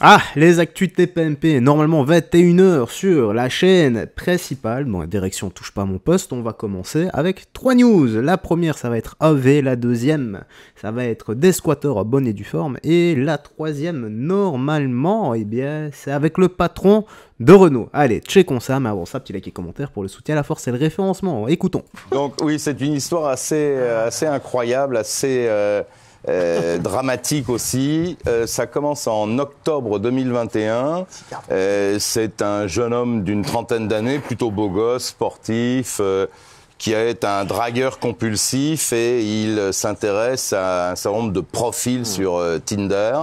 Ah, les actus TPMP, normalement 21h sur la chaîne principale. Bon, direction touche pas à mon poste, on va commencer avec 3 news. La première, ça va être AV, la deuxième, ça va être des squatteurs à bonne et due forme. Et la troisième, normalement, eh bien, c'est avec le patron de Renault. Allez, checkons ça, mais avant ça, petit like et commentaire pour le soutien à la force et le référencement. Écoutons. Donc oui, c'est une histoire assez incroyable, assez... dramatique aussi. Ça commence en octobre 2021. C'est un jeune homme d'une trentaine d'années, plutôt beau gosse, sportif, qui est un dragueur compulsif et il s'intéresse à un certain nombre de profils sur Tinder.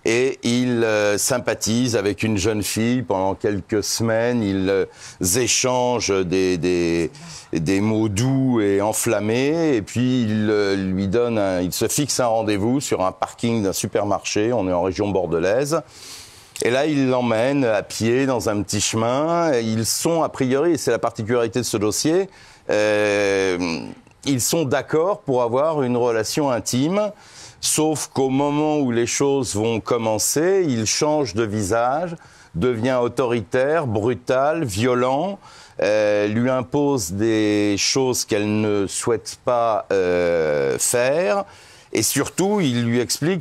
Et il sympathise avec une jeune fille pendant quelques semaines. Ils échangent des mots doux et enflammés. Et puis il se fixe un rendez-vous sur un parking d'un supermarché. On est en région bordelaise. Et là, il l'emmène à pied dans un petit chemin. Ils sont, a priori, et c'est la particularité de ce dossier, ils sont d'accord pour avoir une relation intime. Sauf qu'au moment où les choses vont commencer, il change de visage, devient autoritaire, brutal, violent, lui impose des choses qu'elle ne souhaite pas faire. Et surtout, il lui explique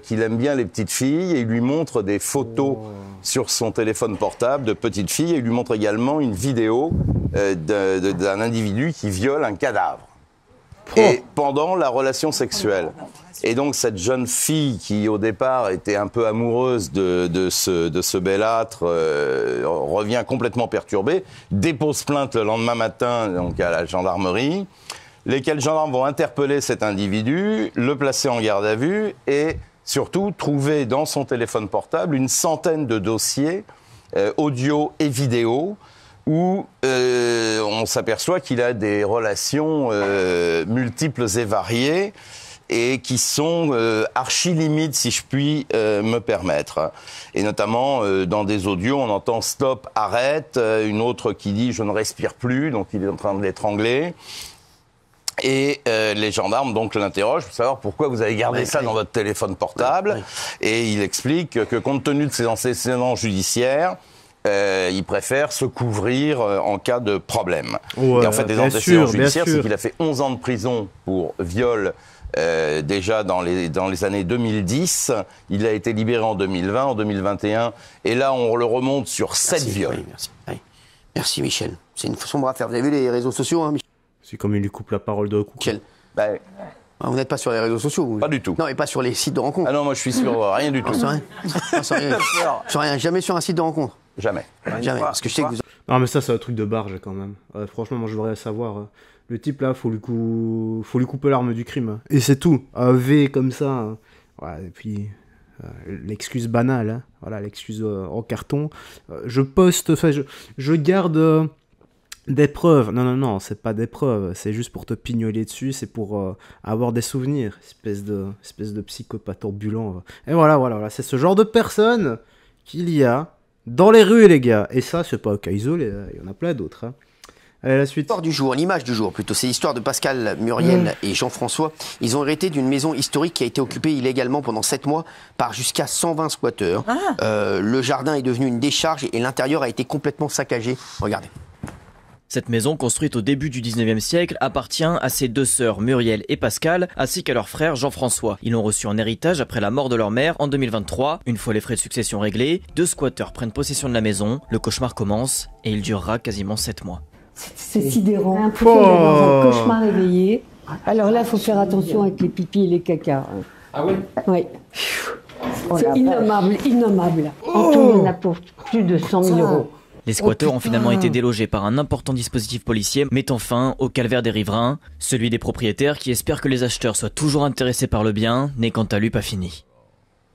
qu'il aime bien les petites filles et il lui montre des photos sur son téléphone portable de petites filles et il lui montre également une vidéo d'un individu qui viole un cadavre. Et pendant la relation sexuelle. Et donc cette jeune fille qui au départ était un peu amoureuse de ce belâtre revient complètement perturbée, dépose plainte le lendemain matin donc à la gendarmerie, lesquels gendarmes vont interpeller cet individu, le placer en garde à vue et surtout trouver dans son téléphone portable une centaine de dossiers audio et vidéo où on s'aperçoit qu'il a des relations multiples et variées et qui sont archi-limites, si je puis me permettre. Et notamment, dans des audios, on entend « stop, arrête », une autre qui dit « je ne respire plus », donc il est en train de l'étrangler. Et les gendarmes donc l'interrogent pour savoir pourquoi vous avez gardé ça dans votre téléphone portable. Et il explique que compte tenu de ses antécédents judiciaires, il préfère se couvrir en cas de problème. Ouais, et en fait, les antécédents judiciaires, c'est qu'il a fait 11 ans de prison pour viol déjà dans les années 2010. Il a été libéré en 2020, en 2021. Et là, on le remonte sur 7 viols. Oui, merci. Oui. Merci, Michel. C'est une sombre affaire. Vous avez vu les réseaux sociaux, hein, Michel? C'est comme il lui coupe la parole de coup. Michel. Vous n'êtes pas sur les réseaux sociaux, vous? Pas du tout. Non, et pas sur les sites de rencontres. Ah non, moi je suis sur rien du tout. Sur rien. Sur rien. Sur rien. Jamais sur un site de rencontre. Jamais. Jamais. Parce que je sais que vous... Non, mais ça, c'est un truc de barge quand même. Franchement, moi je voudrais savoir. Le type là, faut lui couper l'arme du crime. Et c'est tout. AV comme ça. Ouais, et puis. L'excuse banale. Hein. Voilà, l'excuse en carton. Je poste. Enfin, je garde. Des preuves. Non, c'est pas des preuves. C'est juste pour te pignoler dessus. C'est pour avoir des souvenirs. Espèce de psychopathe ambulant. Et voilà. C'est ce genre de personne qu'il y a dans les rues, les gars. Et ça, c'est pas un cas isolé. Il y en a plein d'autres. Hein. Allez, la suite. L'histoire du jour, l'image du jour plutôt. C'est l'histoire de Pascal, Muriel et Jean-François. Ils ont hérité d'une maison historique qui a été occupée illégalement pendant 7 mois par jusqu'à 120 squatteurs. Le jardin est devenu une décharge et l'intérieur a été complètement saccagé. Regardez. Cette maison, construite au début du 19e siècle, appartient à ses deux sœurs Muriel et Pascal, ainsi qu'à leur frère Jean-François. Ils l'ont reçu en héritage après la mort de leur mère en 2023. Une fois les frais de succession réglés, 2 squatteurs prennent possession de la maison. Le cauchemar commence et il durera quasiment 7 mois. C'est sidérant. L'impression d'avoir un cauchemar éveillé. Alors là, il faut faire attention avec les pipis et les cacas. Ah oui? Oui. C'est innommable. En tout, il y en a pour plus de 100 000 euros. Les squatteurs ont finalement été délogés par un important dispositif policier mettant fin au calvaire des riverains. Celui des propriétaires qui espèrent que les acheteurs soient toujours intéressés par le bien n'est quant à lui pas fini.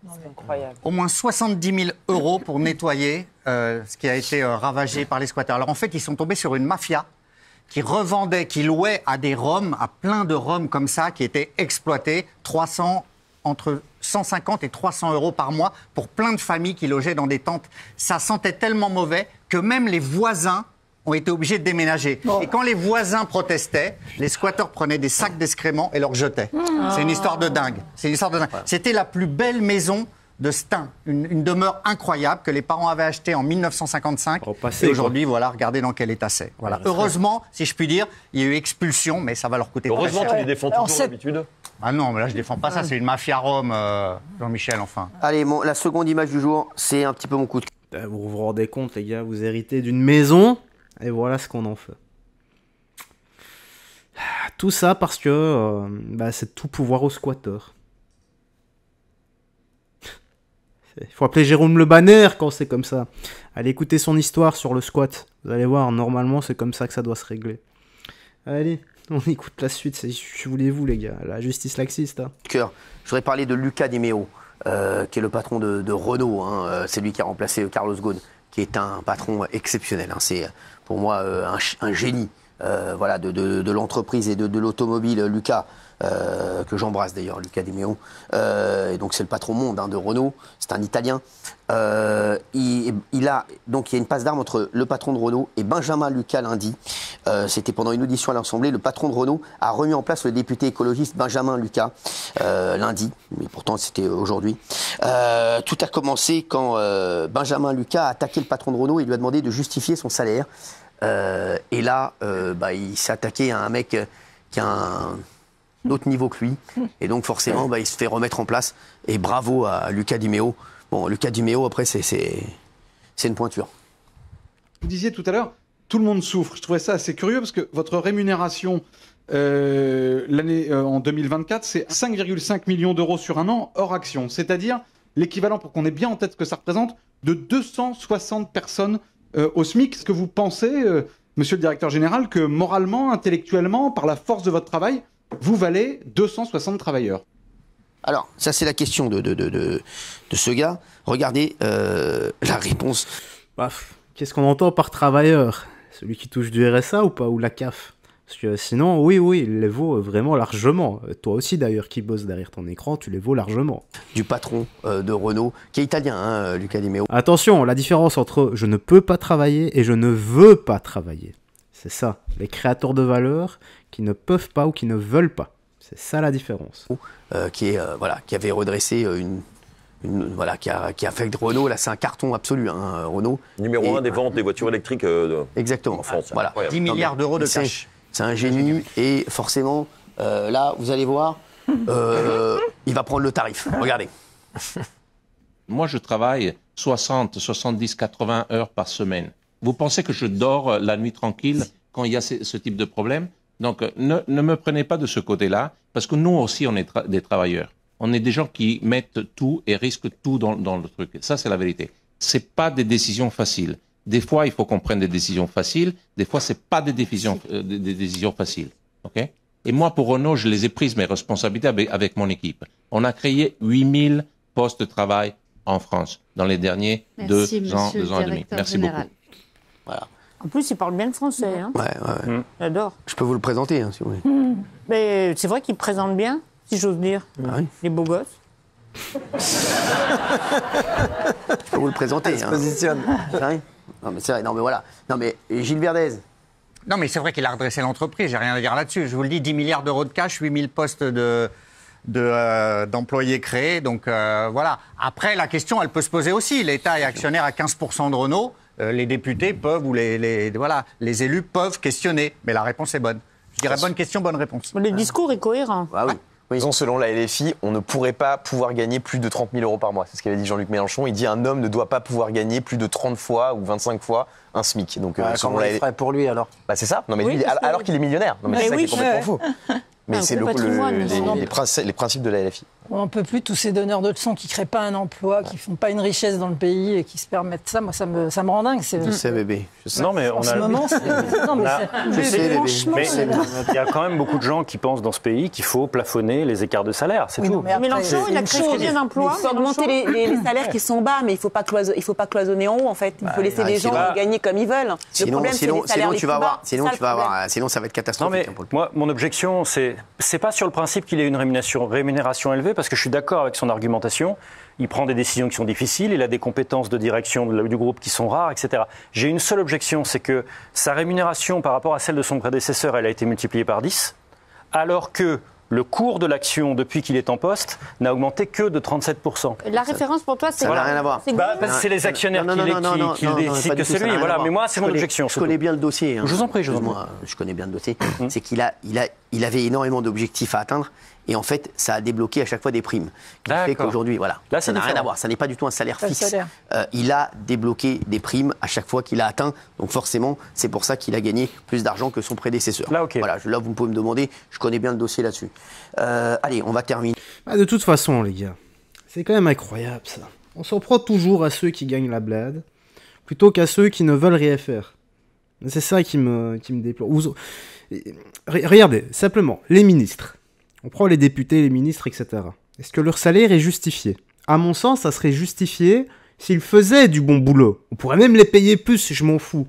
C'est incroyable. Au moins 70 000 euros pour nettoyer ce qui a été ravagé par les squatteurs. Alors en fait, ils sont tombés sur une mafia qui revendait, qui louait à des Roms, à plein de Roms comme ça, qui étaient exploités entre 150 et 300 euros par mois pour plein de familles qui logeaient dans des tentes. Ça sentait tellement mauvais que même les voisins ont été obligés de déménager. Et quand les voisins protestaient, les squatteurs prenaient des sacs d'excréments et leur jetaient. C'est une histoire de dingue. C'était la plus belle maison de Stein, une demeure incroyable que les parents avaient achetée en 1955. Et aujourd'hui, voilà, regardez dans quel état c'est. Voilà. Heureusement, si je puis dire, il y a eu expulsion, mais ça va leur coûter. Heureusement, tu les défends toujours d'habitude. Ah non, mais là, je défends pas ça. C'est une mafia Rome, Jean-Michel, enfin. Allez, la seconde image du jour, c'est un petit peu mon coup de cœur. Vous vous rendez compte, les gars, vous héritez d'une maison, et voilà ce qu'on en fait. Tout ça parce que c'est tout pouvoir au squatter. Il faut appeler Jérôme Le Banner quand c'est comme ça. Allez écouter son histoire sur le squat. Vous allez voir, normalement, c'est comme ça que ça doit se régler. Allez, on écoute la suite. Que voulez-vous, les gars? La justice laxiste. Hein. Je voudrais parler de Luca Di Meo, qui est le patron de Renault. Hein. C'est lui qui a remplacé Carlos Ghosn, qui est un patron exceptionnel. Hein. C'est pour moi un génie de l'entreprise et de l'automobile, Luca. Que j'embrasse d'ailleurs, Luca Di Meo. Et donc c'est le patron monde de Renault, c'est un Italien. Il y a une passe d'armes entre le patron de Renault et Benjamin Lucas lundi. C'était pendant une audition à l'Assemblée. Le patron de Renault a remis en place le député écologiste Benjamin Lucas lundi, mais pourtant c'était aujourd'hui. Tout a commencé quand Benjamin Lucas a attaqué le patron de Renault et lui a demandé de justifier son salaire. Et là, il s'est attaqué à un mec qui a un autre niveau que lui, et donc forcément il se fait remettre en place, et bravo à Luca Di Meo. Bon, Luca Di Meo après c'est une pointure. Vous disiez tout à l'heure, tout le monde souffre. Je trouvais ça assez curieux parce que votre rémunération l'année en 2024, c'est 5,5 millions d'euros sur un an hors action, c'est-à-dire l'équivalent, pour qu'on ait bien en tête ce que ça représente, de 260 personnes au SMIC. Est-ce que vous pensez, monsieur le directeur général, que moralement, intellectuellement, par la force de votre travail, vous valez 260 travailleurs? Alors, ça c'est la question de ce gars. Regardez la réponse. Qu'est-ce qu'on entend par travailleur? Celui qui touche du RSA ou pas? Ou la CAF? Parce que sinon, oui, il les vaut vraiment largement. Toi aussi d'ailleurs qui bosse derrière ton écran, tu les vaux largement. Du patron de Renault, qui est italien, Luca Di Meo. Attention, la différence entre je ne peux pas travailler et je ne veux pas travailler. C'est ça, les créateurs de valeur qui ne peuvent pas ou qui ne veulent pas. C'est ça la différence. Qui avait redressé qui a fait que Renault, là c'est un carton absolu, Renault. Numéro 1 des ventes des voitures électriques exactement. En France. 10 milliards d'euros de cash. C'est un génie, et forcément, là, vous allez voir, il va prendre le tarif. Regardez. Moi, je travaille 60, 70, 80 heures par semaine. Vous pensez que je dors la nuit tranquille quand il y a ce type de problème? Donc, ne me prenez pas de ce côté-là, parce que nous aussi, on est des travailleurs. On est des gens qui mettent tout et risquent tout dans le truc. Ça, c'est la vérité. C'est pas des décisions faciles. Des fois, il faut qu'on prenne des décisions faciles. Des fois, c'est pas des décisions faciles. Ok? Et moi, pour Renault, je les ai prises, mes responsabilités, avec mon équipe. On a créé 8000 postes de travail en France dans les derniers 2 ans et demi. Merci beaucoup. Voilà. En plus, il parle bien le français. Hein. Ouais. J'adore. Je peux vous le présenter, si vous voulez. Mais c'est vrai qu'il présente bien, si j'ose dire. Oui. Les beaux gosses. Je peux vous le présenter. Il se positionne. Non, mais c'est vrai. Non, mais voilà. Non, mais Gilles Verdez. Non, mais c'est vrai qu'il a redressé l'entreprise. J'ai rien à dire là-dessus. Je vous le dis, 10 milliards d'euros de cash, 8000 postes d'employés créés. Donc voilà. Après, la question, elle peut se poser aussi. L'État est actionnaire à 15% de Renault. Les députés peuvent, ou les élus peuvent questionner. Mais la réponse est bonne. Je dirais bonne question, bonne réponse. Le discours est cohérent. Ah oui. Disons, selon la LFI, on ne pourrait pas pouvoir gagner plus de 30 000 euros par mois. C'est ce qu'avait dit Jean-Luc Mélenchon. Il dit un homme ne doit pas pouvoir gagner plus de 30 fois ou 25 fois un SMIC. Donc, comment il ferait pour lui alors? C'est ça. Non, mais lui, alors qu'il est millionnaire. Non, mais c'est ça qui est complètement fou. Mais c'est les principes de la LFI. On n'en peut plus, tous ces donneurs de leçons qui ne créent pas un emploi, qui ne font pas une richesse dans le pays et qui se permettent ça. Moi, ça me rend dingue. Je sais, bébé. Je sais. Non, mais en ce moment, je sais, bébé. Mais il y a quand même beaucoup de gens qui pensent dans ce pays qu'il faut plafonner les écarts de salaire. C'est tout. Mélenchon, il a créé combien d'emplois? Il faut augmenter les salaires qui sont bas, mais il ne faut pas cloisonner en haut, en fait. Il faut laisser les gens gagner comme ils veulent. Le problème, c'est les salaires les plus bas. Sinon, ça va être catastrophique. Non, mais moi, mon objection, c'est pas sur le principe qu'il ait une rémunération élevée, parce que je suis d'accord avec son argumentation. Il prend des décisions qui sont difficiles, il a des compétences de direction du groupe qui sont rares, etc. J'ai une seule objection, c'est que sa rémunération par rapport à celle de son prédécesseur, elle a été multipliée par 10, alors que le cours de l'action depuis qu'il est en poste n'a augmenté que de 37%. La référence pour toi, c'est ça n'a rien à voir. C'est les actionnaires qui décident que c'est lui. Voilà, mais moi, c'est mon objection. Je connais bien le dossier. Je vous en prie, je connais bien le dossier. C'est qu'il avait énormément d'objectifs à atteindre. Et en fait, ça a débloqué à chaque fois des primes. Qui fait qu'aujourd'hui, voilà, là, ça n'a rien à voir. Ça n'est pas du tout un salaire fixe. Il a débloqué des primes à chaque fois qu'il a atteint. Donc forcément, c'est pour ça qu'il a gagné plus d'argent que son prédécesseur. Là, voilà, là, vous pouvez me demander. Je connais bien le dossier là-dessus. Allez, on va terminer. De toute façon, les gars, c'est quand même incroyable ça. On s'en prend toujours à ceux qui gagnent la bled, plutôt qu'à ceux qui ne veulent rien faire. C'est ça qui me déplore. Regardez, simplement, les ministres. On prend les députés, les ministres, etc. Est-ce que leur salaire est justifié? À mon sens, ça serait justifié s'ils faisaient du bon boulot. On pourrait même les payer plus, je m'en fous.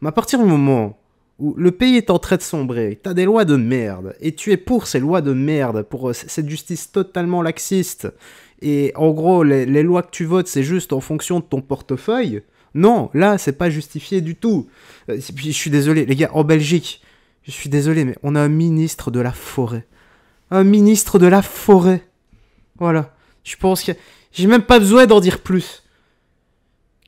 Mais à partir du moment où le pays est en train de sombrer, t'as des lois de merde, et tu es pour ces lois de merde, pour cette justice totalement laxiste, et en gros, les lois que tu votes, c'est juste en fonction de ton portefeuille, non, là, c'est pas justifié du tout. Puis, je suis désolé, les gars, en Belgique, je suis désolé, mais on a un ministre de la forêt. Un ministre de la forêt. Voilà. Je pense que j'ai même pas besoin d'en dire plus.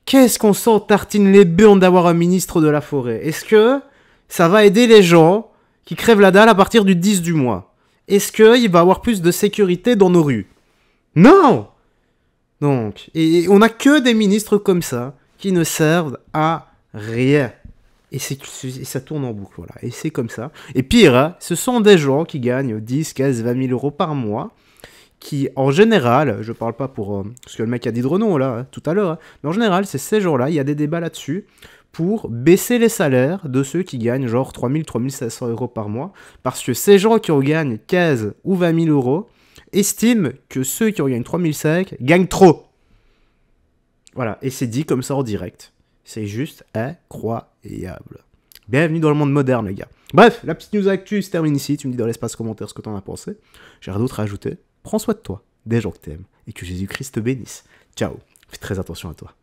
Qu'est-ce qu'on s'en tartine les burnes d'avoir un ministre de la forêt? Est-ce que ça va aider les gens qui crèvent la dalle à partir du 10 du mois? Est-ce qu'il va y avoir plus de sécurité dans nos rues? Non! Donc, et on a que des ministres comme ça qui ne servent à rien. Et ça tourne en boucle, voilà. Et c'est comme ça. Et pire, hein, ce sont des gens qui gagnent 10, 15, 20 000 euros par mois, qui, en général, je parle pas pour ce que le mec a dit de Renault, là, hein, tout à l'heure, hein, mais en général, c'est ces gens-là, il y a des débats là-dessus, pour baisser les salaires de ceux qui gagnent genre 3 000, 3 500 euros par mois, parce que ces gens qui en gagnent 15 ou 20 000 euros estiment que ceux qui en gagnent 3 500 gagnent trop. Voilà, et c'est dit comme ça en direct. C'est juste incroyable. Bienvenue dans le monde moderne, les gars. Bref, la petite news actu se termine ici. Tu me dis dans l'espace commentaire ce que t'en as pensé. J'ai rien d'autre à ajouter. Prends soin de toi, des gens que t'aimes, et que Jésus-Christ te bénisse. Ciao. Fais très attention à toi.